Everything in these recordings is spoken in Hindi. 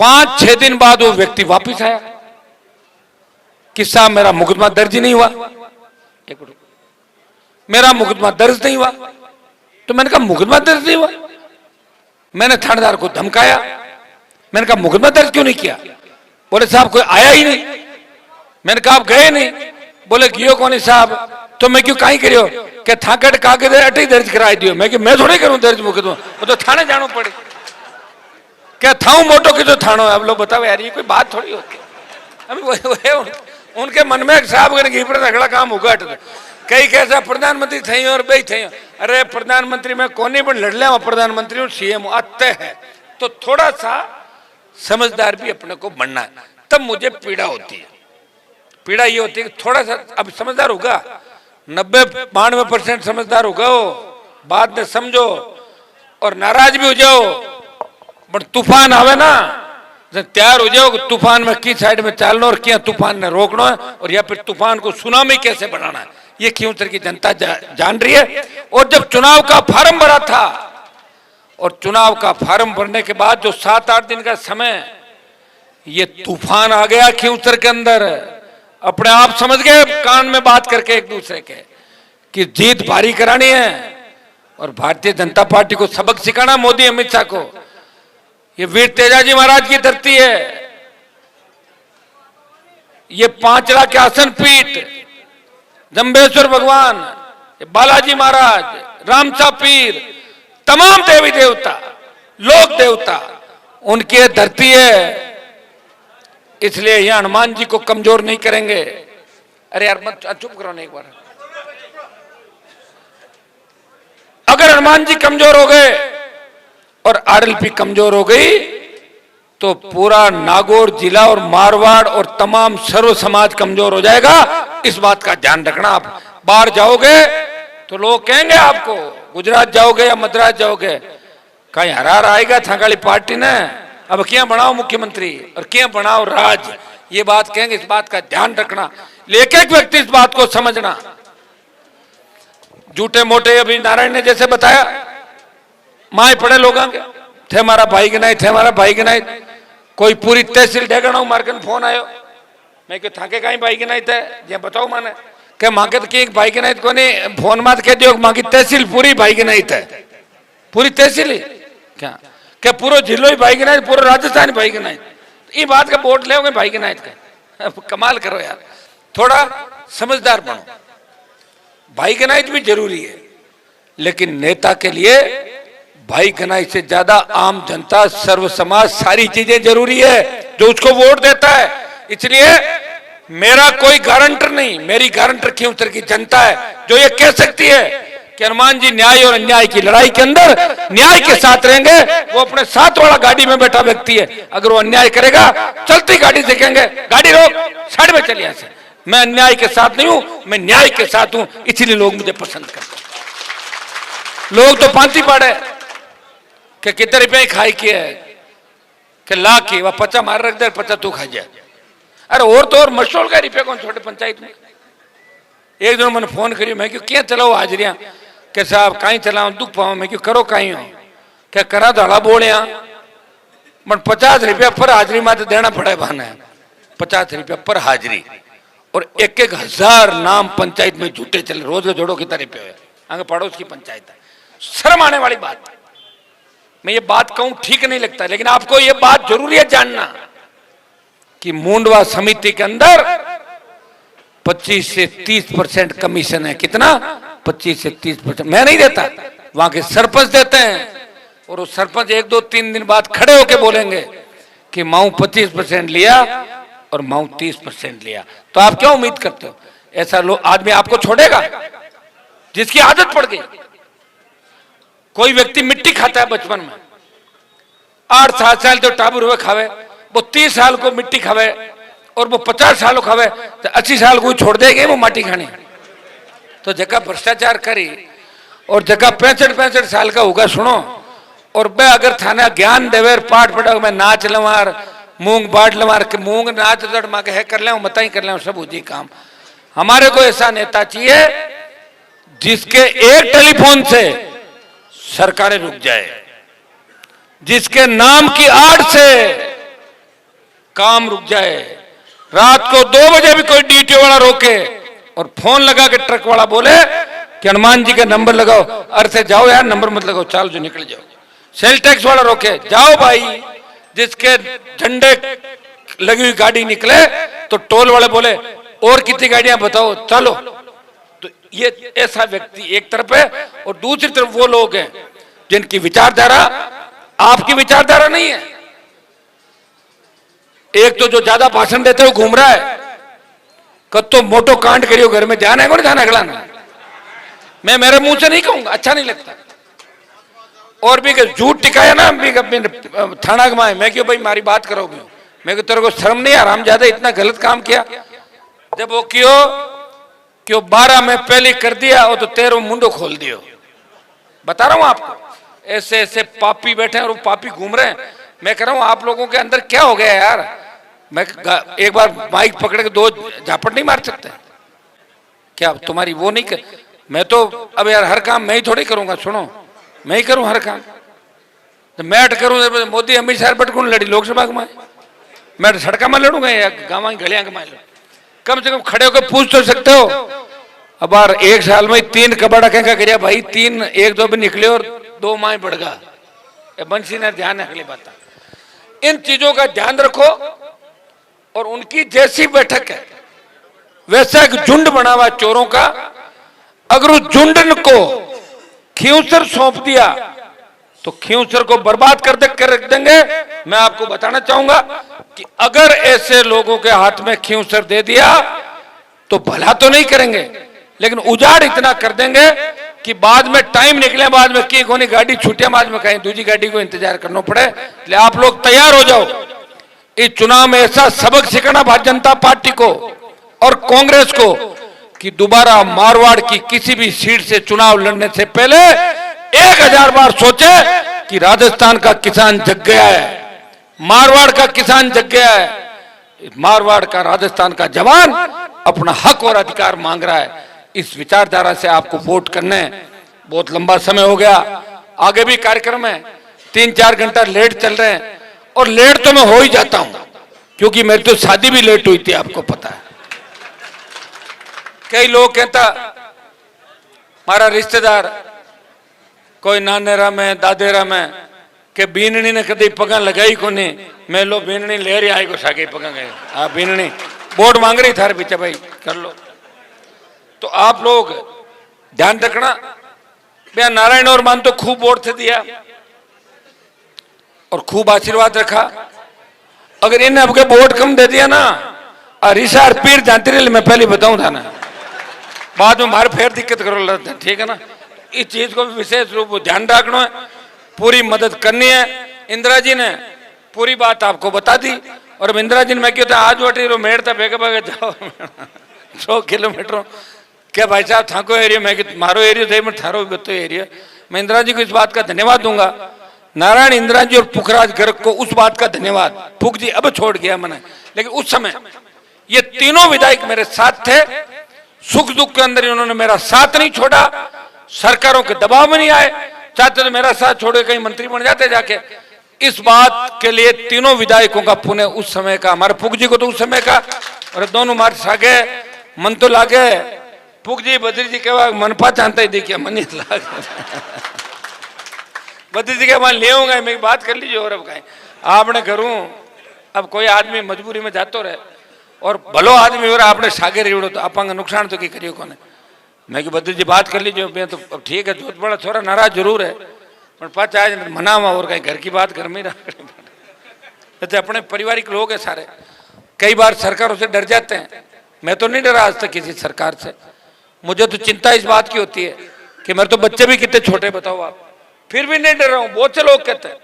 5-6 दिन बाद वो व्यक्ति वापिस आया कि साहब मेरा मुकदमा दर्ज नहीं हुआ। मेरा मुकदमा दर्ज नहीं हुआ। तो मैंने कहा मुकदमा दर्ज नहीं हुआ? मैंने थानेदार को धमकाया। मैंने कहा मुकदमा दर्ज क्यों नहीं किया? बोले साहब कोई आया ही नहीं। मैंने कहा आप गए नहीं? बोले गियो कौन साहब? तो मैं क्यों कहीं करियो कि थाकट कागज अटे दर्ज कराई दियो। मैं थोड़े करूं दर्ज मुकदमा, वो तो थाने जानो पड़े। क्या थाऊ मोटो की तो थानो है। आप लोग बताओ यार, ये कोई बात थोड़ी होती है। अभी उनके मन में साहब अगला काम होगा। कई कैसा प्रधानमंत्री थे और बे थे। अरे प्रधानमंत्री में कोनी पर लड़ लिया प्रधानमंत्री और सीएम आते हैं, तो थोड़ा सा समझदार भी अपने को बनना है। तब मुझे पीड़ा होती है। पीड़ा ये होती है कि थोड़ा सा अब समझदार होगा, 90-92% समझदार होगा वो, बाद में समझो और नाराज भी हो जाओ, पर तूफान आवे ना तैयार हो जाओ। तूफान में की साइड में चलना और क्या तूफान ने रोकना है, और या फिर तूफान को सुनामी कैसे बनाना है, ये क्यों तरह की जनता जान रही है। और जब चुनाव का फार्म भरा था, और चुनाव का फार्म भरने के बाद जो 7-8 दिन का समय, ये तूफान आ गया क्योंतर के अंदर। अपने आप समझ गए कान में बात करके एक दूसरे के कि जीत भारी करानी है और भारतीय जनता पार्टी को सबक सिखाना, मोदी अमित शाह को। ये वीर तेजाजी महाराज की धरती है, ये 5 लाख के आसन पीठ, जंबेश्वर भगवान, बालाजी महाराज, रामसा पीर, तमाम देवी देवता, लोक देवता, उनकी धरती है। इसलिए यह हनुमान जी को कमजोर नहीं करेंगे। अरे यार मत चुप करो ना एक बार। अगर हनुमान जी कमजोर हो गए और आरएलपी कमजोर हो गई, तो पूरा नागौर जिला और मारवाड़ और तमाम सर्व समाज कमजोर हो जाएगा। इस बात का ध्यान रखना। आप बाहर जाओगे तो लोग कहेंगे आपको, गुजरात जाओगे या मद्रास जाओगे, कहीं हरार आएगा थाकाली पार्टी ने, अब क्या बनाओ मुख्यमंत्री और क्या बनाओ राज, ये बात कहेंगे। इस बात का ध्यान रखना। एक एक व्यक्ति इस बात को समझना। झूठे मोटे अभी नारायण ने जैसे बताया, माए पड़े लोग थे हमारा भाई गिनाई, थे हमारा भाई गिनाई, कोई पूरी तहसील ढेगना मार्कन फोन आयो, मैं क्यों थाके कहीं भाई गिनाई थे, ये बताओ माने क्या मांगे तो कि भाई गिनाई को नहीं फोन मात कह दियो मांगी तहसील पूरी भाई गिनाई थे, पूरी तहसील ही क्या पूरा जिलो ही भाई गिनाई, पूरा राजस्थान भाई गिनाई। ये बात का वोट ले भाई गिनाई का, कमाल करो यार, थोड़ा समझदार बनो। भाई गिनाई भी जरूरी है, लेकिन नेता के लिए भाई गनाई से ज्यादा आम जनता, सर्व समाज, सारी चीजें जरूरी है जो उसको वोट देता है। इसलिए मेरा कोई गारंटर नहीं, मेरी गारंटर क्यों तरह की जनता है जो ये कह सकती है कि हनुमान जी न्याय और अन्याय की लड़ाई के अंदर न्याय के साथ रहेंगे। वो अपने साथ वाला गाड़ी में बैठा व्यक्ति है, अगर वो अन्याय करेगा चलती गाड़ी से कहेंगे गाड़ी रोक, साइड में चलिए से। मैं अन्याय के साथ नहीं हूं, मैं न्याय के साथ हूं, इसलिए लोग मुझे पसंद करते हैं। लोग तो पांति पाड़े कि कितने रुपये खाई की है कि ला की वह 50 मार रख दे, 50 तू खा जाए। अरे और तो और मशहूर का रुपये कौन छोटे पंचायत में। एक दिन मैंने फोन करी, मैं क्यों क्या चलाओ हाजरियां के साहब कहीं चलाओ दुख पाओ, मैं क्यों करो कहीं हो क्या करा धड़ा बोलिया, बट 50 रुपया पर हाजरी में तो देना पड़े बहाना है, 50 रुपया पर हाजरी, और 1-1 नाम पंचायत में झूठे चले। रोज का जोड़ो कितना रुपये हुए, आगे पड़ोस की पंचायत है। शर्म आने वाली बात है। मैं ये बात कहूं ठीक नहीं लगता, लेकिन आपको ये बात जरूरी है जानना कि मुंडवा समिति के अंदर 25 से 30% कमीशन है। कितना? 25 से 30%। मैं नहीं देता, वहां के सरपंच देते हैं, और वो सरपंच 1-2-3 दिन बाद खड़े होके बोलेंगे कि माऊ 25% लिया और माऊ 30% लिया। तो आप क्या उम्मीद करते हो ऐसा लोग आदमी आपको छोड़ेगा जिसकी आदत पड़ गई? कोई व्यक्ति मिट्टी खाता है बचपन में, 8-7 साल तो टाबू हुए खावे, वो 30 साल को मिट्टी खावे, और वो 50 साल को खावे, तो 80 साल को छोड़ देंगे वो माटी खाने। तो जगह भ्रष्टाचार करी और जगह 65-65 साल का होगा सुनो, और मैं अगर थाना ज्ञान देवे पाठ पढ़ा मैं नाच लवार मूंग बांट लवार के मूंग नाच दड़ माँ के है कर ले मत ही कर ले सब उजी काम। हमारे को ऐसा नेता चाहिए जिसके एक टेलीफोन से सरकारें रुक जाए, जिसके नाम की आड़ से काम रुक जाए। रात को 2 बजे भी कोई डीटीओ वाला रोके और फोन लगा के ट्रक वाला बोले कि हनुमान जी का नंबर लगाओ, अरे से जाओ यार, नंबर मत लगाओ, चलो जो निकल जाओ। सेल टैक्स वाला रोके, जाओ भाई, जिसके झंडे लगी हुई गाड़ी निकले तो टोल वाले बोले और कितनी गाड़ियां बताओ, चलो। तो ये ऐसा व्यक्ति एक तरफ है, और दूसरी तरफ वो लोग हैं जिनकी विचारधारा आपकी विचारधारा नहीं है। एक तो जो ज्यादा भाषण देते हो घूम रहा है, कब तो मोटो कांड करियो घर में, ध्यान है को नहीं ध्यान अगला ना, मैं मेरे मुंह से नहीं कहूंगा, अच्छा नहीं लगता। और भी झूठ टिकाया ना, भी थाना घुमाए, मैं क्यों भाई मारी बात करोगे, मैं को तेरे को शर्म नहीं, आराम ज्यादा इतना गलत काम किया। जब वो क्यों 12 में पहले कर दिया, वो तो 13 मुंडो खोल दियो। बता रहा हूं आपको, ऐसे ऐसे पापी बैठे हैं और वो पापी घूम रहे हैं। मैं कह रहा हूं आप लोगों के अंदर क्या हो गया यार। मैं एक बार माइक पकड़ के 2 झापट नहीं मार सकते क्या? तुम्हारी वो नहीं कर, मैं तो अब यार हर काम मैं ही थोड़ी करूंगा, सुनो मैं ही करूं हर काम। तो मैं अट करूं, मोदी अमित शाह बटकून लड़ी लोकसभा में, मैं सड़का में लड़ूंगा या गाँव गलियां में लड़ूंगा? कम से कम खड़े होकर पूछ तो सकते हो। अब यार 1 साल में 3 कबाड़ा क्या करिया भाई, 3 1-2 भी निकले और 2 माए बढ़ गया। बंसी ने ध्यान है, अगली बात इन चीजों का ध्यान रखो। और उनकी जैसी बैठक है वैसा एक झुंड बना हुआ चोरों का, अगर उस झुंड को खींवसर सौंप दिया तो खींवसर को बर्बाद कर रख देंगे। मैं आपको बताना चाहूंगा कि अगर ऐसे लोगों के हाथ में खींवसर दे दिया तो भला तो नहीं करेंगे, लेकिन उजाड़ इतना कर देंगे कि बाद में टाइम निकले, बाद में की कोई गाड़ी छूटे, बाद में कहीं दूसरी गाड़ी को इंतजार करना पड़े। इसलिए आप लोग तैयार हो जाओ। इस चुनाव में ऐसा सबक सिखाना भारतीय जनता पार्टी को और कांग्रेस को कि दोबारा मारवाड़ की किसी भी सीट से चुनाव लड़ने से पहले 1000 बार सोचे कि राजस्थान का किसान जग गया है, मारवाड़ का किसान जग गया है, मारवाड़ का राजस्थान का जवान अपना हक और अधिकार मांग रहा है। इस विचारधारा से आपको वोट करने। बहुत लंबा समय हो गया, आगे भी कार्यक्रम है, 3-4 घंटा लेट चल रहे हैं, और लेट तो मैं हो ही जाता हूं क्योंकि मेरी तो शादी भी लेट हुई थी, आपको पता है। कई लोग कहता हमारा रिश्तेदार कोई नानेरा में दादेरा में के बीननी ने कभी पगा लगाई को नहीं, मैं लो बीननी ले रही आई को सागे पगा गए, हाँ बीननी वोट मांग रही थारे पीछे भाई कर लो। तो आप लोग ध्यान रखना, भैया नारायण और मान तो खूब वोट से दिया और खूब आशीर्वाद रखा। अगर इन्हें आपके वोट कम दे दिया ना, रिसार पीर जानती रही, मैं पहले बताऊं था ना, बाद में मारे फिर दिक्कत करो, ठीक है ना। इस चीज को भी विशेष रूप से ध्यान रखना है, पूरी मदद करनी है। इंदिरा जी ने पूरी बात आपको बता दी, और इंदिरा जी ने मैं कहता आज वटी रो मेड़ था बेगे बेगे जाओ 100 किलोमीटर क्या भाई साहब थाको एरिया, मैं मारो एरिया थे, मैं थारो बतो एरिया। मैं इंदिरा जी को इस बात का धन्यवाद दूंगा, नारायण इंदिरा जी और पुखराज गर्ग को उस बात का धन्यवाद। फूक जी अब छोड़ गया मैंने, लेकिन उस समय ये तीनों विधायक मेरे साथ थे, सुख दुख के अंदर इन्होंने मेरा साथ नहीं छोड़ा, सरकारों के दबाव में नहीं आए, चाहते तो मेरा साथ छोड़े कहीं मंत्री बन जाते जाके। इस बात के लिए तीनों विधायकों का पुण्य उस समय का, हमारे फूक जी को तो उस समय का, और दोनों मार सागे मन तो लागे। फूक जी बद्री जी के बाद मनपा जानता ही देखिए मन ही लागे बद्री जी के बाद ले आऊंगा, मैं बात कर लीजिए। और अब कहीं आपने करूं, अब कोई आदमी मजबूरी में जातो रहे और भलो आदमी हो रहा आपने सागे रेवड़ो तो आपका नुकसान तो की करियो कोने। मैं कि बद्री जी बात कर लीजिए, मैं तो अब ठीक है, बहुत बड़ा छोरा नाराज जरूर है, पर पाँच आज मना हुआ और कहीं घर की बात घर में रहा। अपने पारिवारिक लोग हैं सारे, कई बार सरकारों से डर जाते हैं। मैं तो नहीं डरा आज तक किसी सरकार से, मुझे तो चिंता इस बात की होती है कि मेरे तो बच्चे भी कितने छोटे बताओ आप, फिर भी नहीं डर रहा हूं। बहुत से लोग कहते हैं,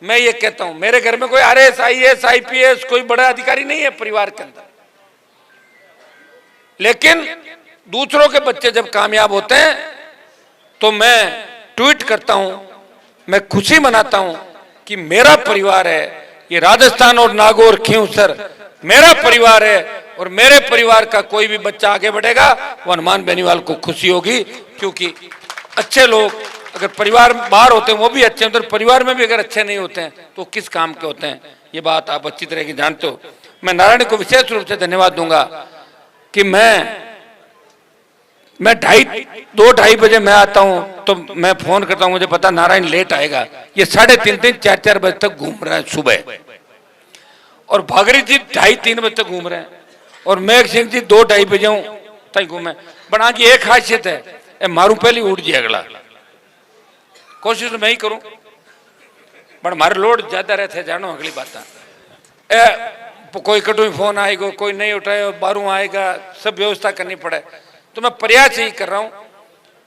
मैं ये कहता हूं मेरे घर में कोई RS IAS IPS कोई बड़ा अधिकारी नहीं है परिवार के अंदर, लेकिन दूसरों के बच्चे जब कामयाब होते हैं तो मैं ट्वीट करता हूं, मैं खुशी मनाता हूं कि मेरा परिवार है, ये राजस्थान और नागौर खींवसर मेरा परिवार है, और मेरे परिवार का कोई भी बच्चा आगे बढ़ेगा वो हनुमान बेनीवाल को खुशी होगी। क्योंकि अच्छे लोग अगर परिवार बाहर होते हैं वो भी अच्छे हैं, तो परिवार में भी अगर अच्छे नहीं होते हैं तो किस काम के होते हैं। ये बात आप अच्छी तरह की जानते हो। मैं नारायण को विशेष रूप से धन्यवाद दूंगा कि मैं 2-2:30 बजे मैं आता हूं तो मैं फोन करता हूं, मुझे पता नारायण लेट आएगा। ये 3:30 4-4 बजे तक घूम रहा है सुबह, और भागरी जी 2:30-3 बजे तक घूम रहे हैं, और मेघ सिंह जी 2-2:30 बजे तक घूमे। बना की एक खासियत है, मारू पहले उठ जाए अगला, कोशिश मैं ही करूं, पर हमारे लोड ज्यादा रहते जानो अगली बात। कोई कटू फोन आएगा, कोई नहीं उठाए, बारू आएगा, सब व्यवस्था करनी पड़े, तो मैं प्रयास ही कर रहा हूं।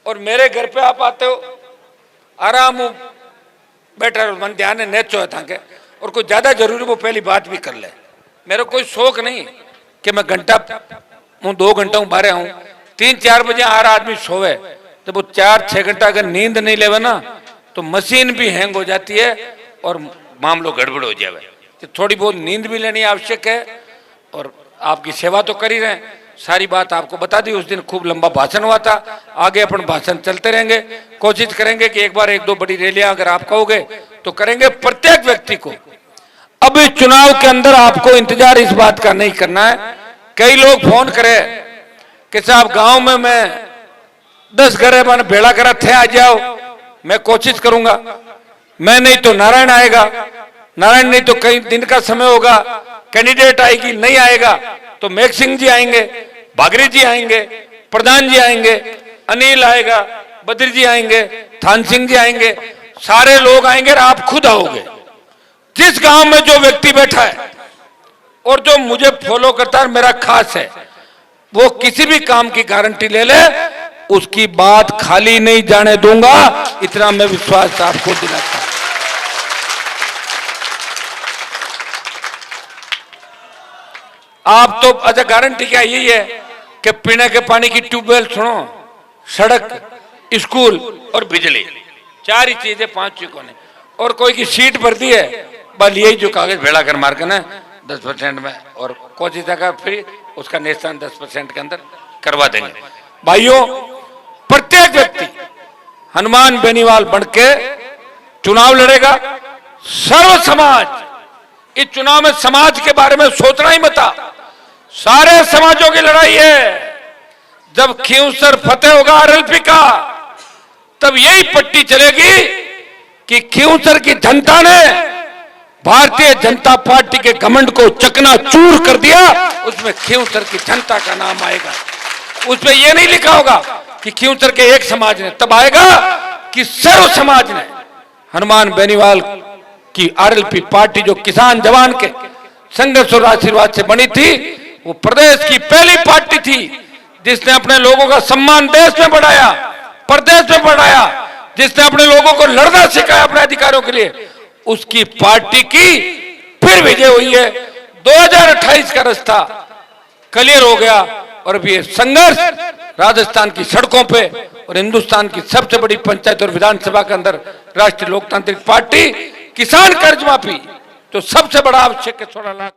और मेरे घर पे आप आते हो, आराम बैठा रहो, मन ध्यान है नेचो है थाके, और कोई ज्यादा जरूरी वो पहली बात भी कर ले। मेरा कोई शौक नहीं कि मैं घंटा 2 घंटा हूं बाहर हूं। 3-4 बजे हर आदमी सोवे, जब वो 4-6 घंटा अगर नींद नहीं लेवे ना तो मशीन भी हैंग हो जाती है और मामलो गड़बड़ हो जाए। तो थोड़ी बहुत नींद भी लेनी आवश्यक है, और आपकी सेवा तो कर ही रहे हैं। सारी बात आपको बता दी। उस दिन खूब लंबा भाषण हुआ था, आगे अपन भाषण चलते रहेंगे। कोशिश करेंगे कि एक बार 1-2 बड़ी रैलियां अगर आप कहोगे तो करेंगे प्रत्येक व्यक्ति को। अब इस चुनाव के अंदर आपको इंतजार इस बात का नहीं करना है। कई लोग फोन करे कि साहब गांव में मैं 10 घर बन भेड़ा करा थे, आ जाओ। मैं कोशिश करूंगा, मैं नहीं तो नारायण आएगा, नारायण नहीं तो कई दिन का समय होगा, कैंडिडेट आएगी, नहीं आएगा तो मेघ सिंह जी आएंगे, भागरी जी आएंगे, प्रधान जी आएंगे, अनिल आएगा, बद्री जी आएंगे, थान सिंह जी आएंगे, सारे लोग आएंगे और आप खुद आओगे। जिस गांव में जो व्यक्ति बैठा है और जो मुझे फॉलो करता है, मेरा खास है, वो किसी भी काम की गारंटी ले ले, उसकी बात खाली नहीं जाने दूंगा, इतना मैं विश्वास आपको दिलाता हूं। आप तो अच्छा गारंटी क्या यही है कि पीने के पानी की ट्यूबवेल सुनो, सड़क, स्कूल और बिजली, 4 ही चीजें 5 चीजों ने। और कोई की सीट भर दी है, बस यही जो कागज भेड़ा कर मार के ना 10% में, और कोशिश का फ्री उसका निशान 10% के अंदर करवा देंगे। भाइयों, प्रत्येक व्यक्ति हनुमान बेनीवाल बनके चुनाव लड़ेगा। सर्व समाज इस चुनाव में समाज के बारे में सोचना ही मत, सारे समाजों की लड़ाई है। जब खींवसर फतेह होगा आरएलपी का, तब यही पट्टी चलेगी कि खींवसर की जनता ने भारतीय जनता पार्टी के घमंड को चकनाचूर कर दिया। उसमें खींवसर की जनता का नाम आएगा, उसमें यह नहीं लिखा होगा कि खींवसर के एक समाज ने, तब आएगा कि सर्व समाज ने। हनुमान बेनीवाल की आरएलपी पार्टी जो किसान जवान के संघर्ष और आशीर्वाद से बनी थी, वो प्रदेश की पहली पार्टी थी जिसने अपने लोगों का सम्मान देश में बढ़ाया, प्रदेश में बढ़ाया, जिसने अपने लोगों को लड़ना सिखाया अपने अधिकारों के लिए। उसकी पार्टी की फिर विजय हुई है। 2028 का रास्ता क्लियर हो गया, और अभी संघर्ष राजस्थान की सड़कों पे और हिंदुस्तान की सबसे बड़ी पंचायत और विधानसभा के अंदर राष्ट्रीय लोकतांत्रिक पार्टी किसान कर्ज माफी, तो सबसे बड़ा आवश्यक है 16 लाख